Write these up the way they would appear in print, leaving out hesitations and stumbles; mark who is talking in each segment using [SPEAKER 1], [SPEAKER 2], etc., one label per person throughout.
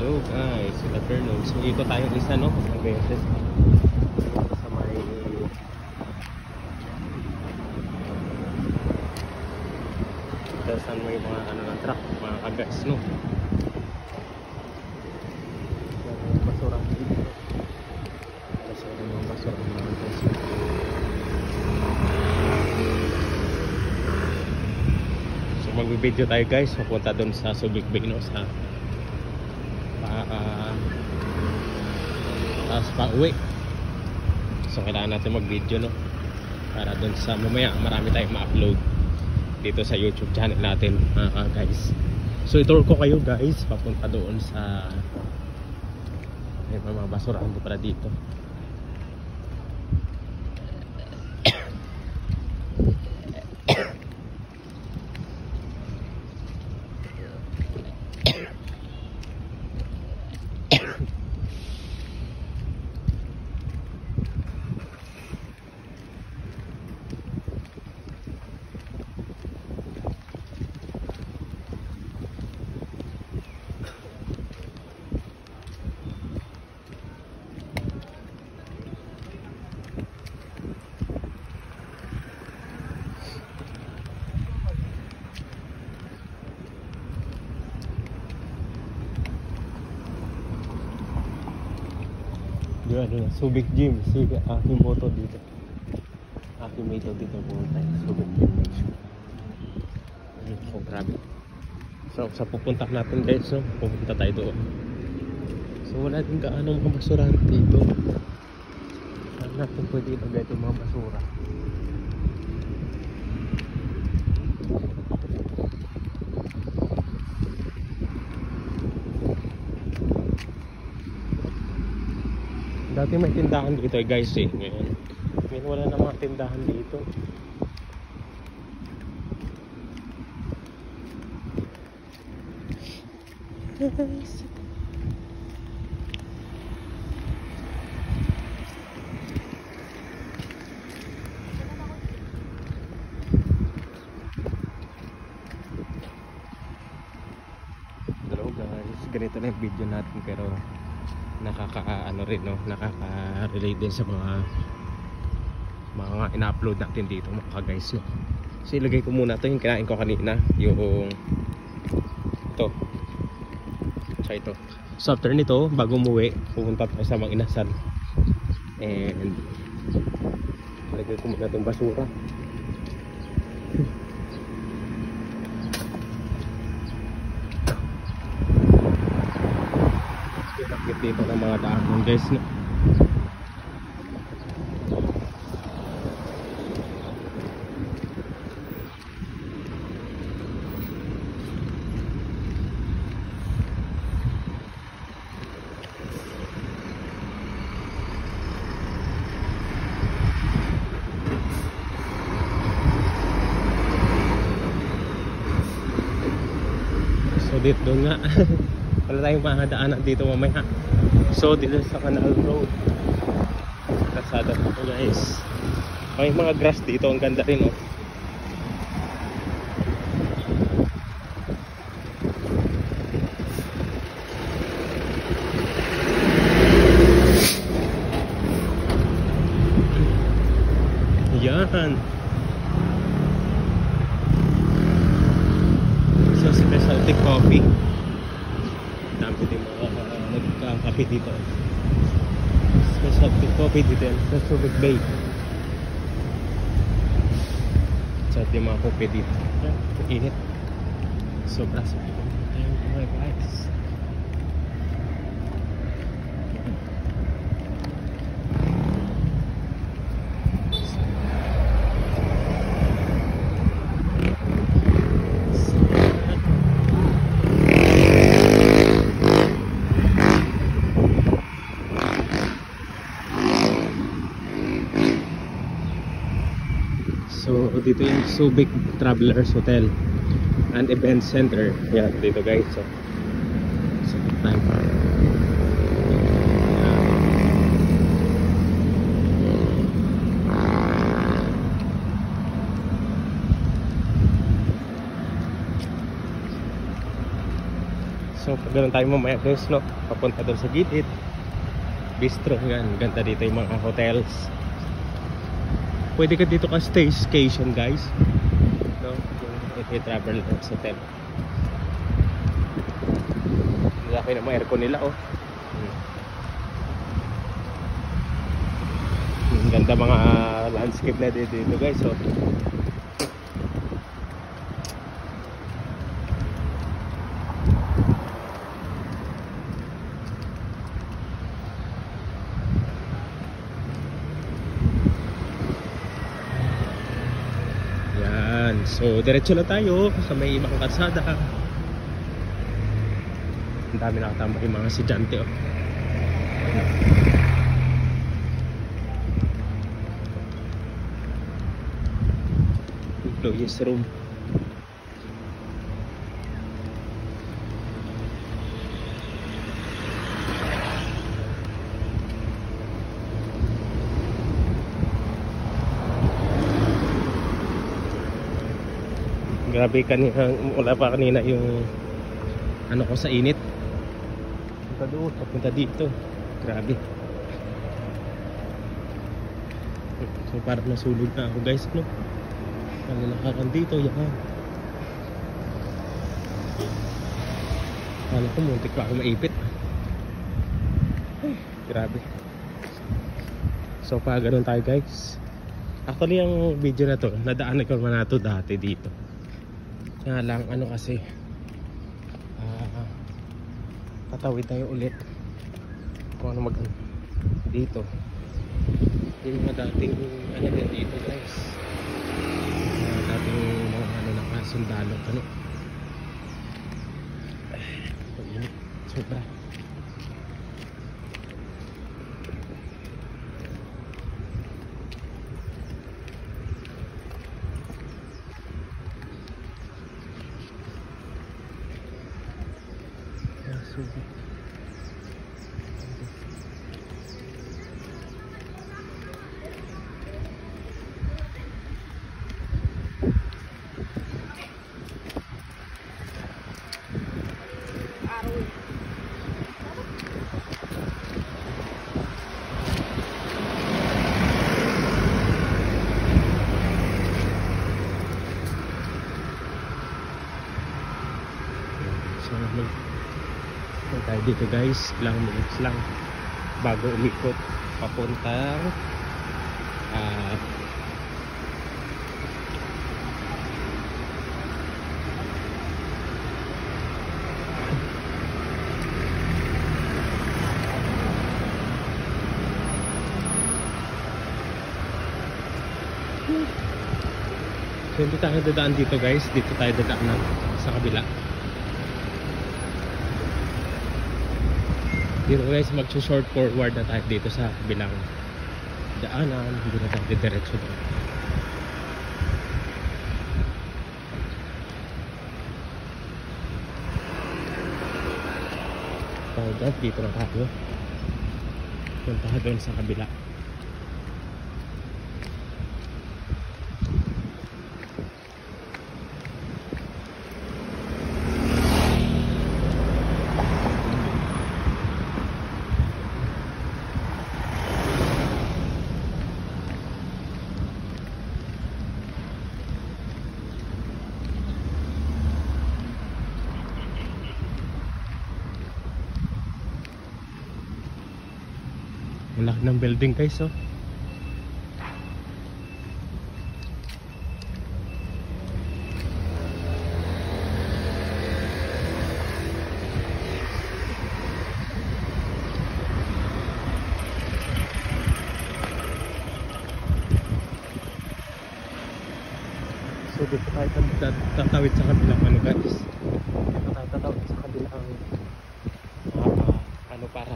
[SPEAKER 1] Hello guys, good afternoon. So ito tayong isa no, ang beses sa may saan may mga ano ng truck, mga kagas no. Basura dito. Basura mga guys. So mag-video tayo guys, papunta doon sa Subic Bay no, sa pa-uwi. So kailangan natin mag-video no, para doon sa mamaya marami tayong ma-upload dito sa YouTube channel natin mga guys. So itour ko kayo guys papunta doon sa may mga basurahan para dito. Ano, Subic Gym, aking moto dito. Aking moto dito pumunta tayo. Subic Gym. So grabe. So sa pupunta natin guys, no? Pupunta tayo doon. So wala din gaano mga basurahan dito. Saan natin pwede ilagay itong mga basura? Dati may tindahan dito guys eh. Ngayon wala na mga tindahan dito. Hello guys, ganito na yung video natin pero nakaka-ano rin no, nakaka-relate din sa mga ina-upload natin dito mga guys no. So ilagay ko muna ito yung kinain ko kanina, yung ito. So ito. So after nito, bago umuwi, pupunta tayo sa mga inasal. And ilagay ko muna itong basura. Dito ng mga daan guys no. So dito nga wala tayong mahadaanan dito mamaya. So dito sa Canal Road, kasada po guys. May mga grass dito, ang ganda rin oh. Yan. So specialty coffee. Dami din mga nagkakape dito. Specialty coffee dito sa Subic Bay. So ito yung mga coffee dito. Init. Sobra sa mga guys. So dito yung Subic Travelers Hotel and Event Center. Yan dito guys. So time. So pag ganun tayo mamaya guys, no, papunta doon sa gilid bistro, yan, ganda dito yung mga hotels. Pwede ka dito ka staycation guys, no, yung travel hotel. Laki na mga aircon nila, oh. Ganda mga landscape na dito guys, oh. Yan, so diretso na tayo sa may ibang kalsada. Ang dami nakatambay mga estudyante, oh. Employees room. Grabe kanina, wala pa kanina yung ano ko sa init. Punta doon, papunta dito. Grabe. So parang nasulog na ako guys, no? Ang nakakan dito, yan. Kala ko muntik pa ako maipit. Ay, grabe. So pa ganun tayo guys. Actually yung video na to, nadaanan ko naman na to dati dito. Kaya lang ano kasi tatawid tayo ulit kung ano mag dito. Yung mga dating ano din dito guys, dating mga ano nakasundalo ano. Pag-init, sobra. Tayo dito guys, ilang minutes lang bago umikot papuntang so hindi tayo dadaan dito guys, dito tayo dadaan sa kabila. Dito guys, mag-short forward na tayo dito sa bilang daanan, hindi na tayo diretso doon. So guys, dito na tayo punta doon sa kabila. Ang laki ng building guys, oh. So dito tayo tatawid sa kabilang ano guys. Dito tayo tatawid sa kabilang ano para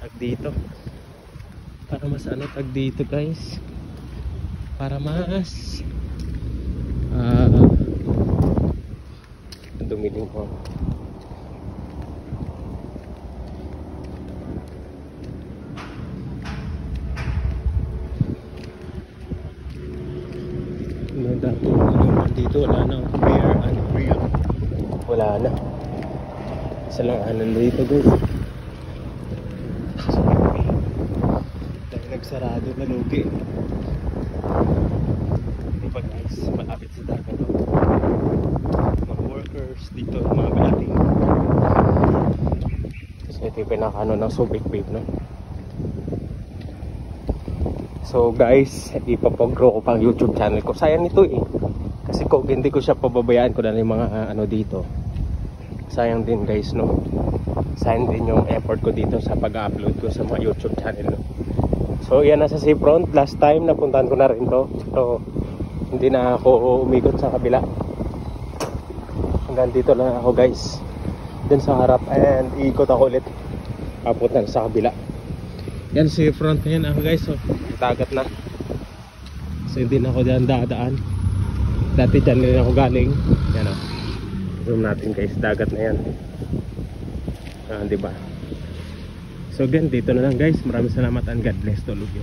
[SPEAKER 1] tag dito. Para mas ano tag dito guys. Para mas dumiling ko. Dati dito wala na beer and grill, wala na. Isa lang anan dito guys. Dahil nagsarado na lugi. Diba guys, malapit sa dagat. Mga workers dito, mga building. So ito yung pinakano ng Subic Babe, no? So guys, ipapag-grow ko pang YouTube channel ko. Sayang nito eh. Kasi kung hindi ko siya pababayaan ko na yung mga ano dito. Sayang din guys, no? Sayang din yung effort ko dito sa pag-upload ko sa mga YouTube channel, no? So yan, nasa seafront. Last time napuntahan ko na rin to. So hindi na ako umikot sa kabila. Hanggang dito lang ako guys. Then sa harap, and iikot ako ulit papunta sa kabila. Yan, seafront na yan ako guys. So dagat na. So hindi na ako dyan dadaan. Dati dyan rin ako galing. Yan o. Zoom natin guys, dagat na yan. Diba? So again, dito na lang guys. Maraming salamat and God bless to all of you.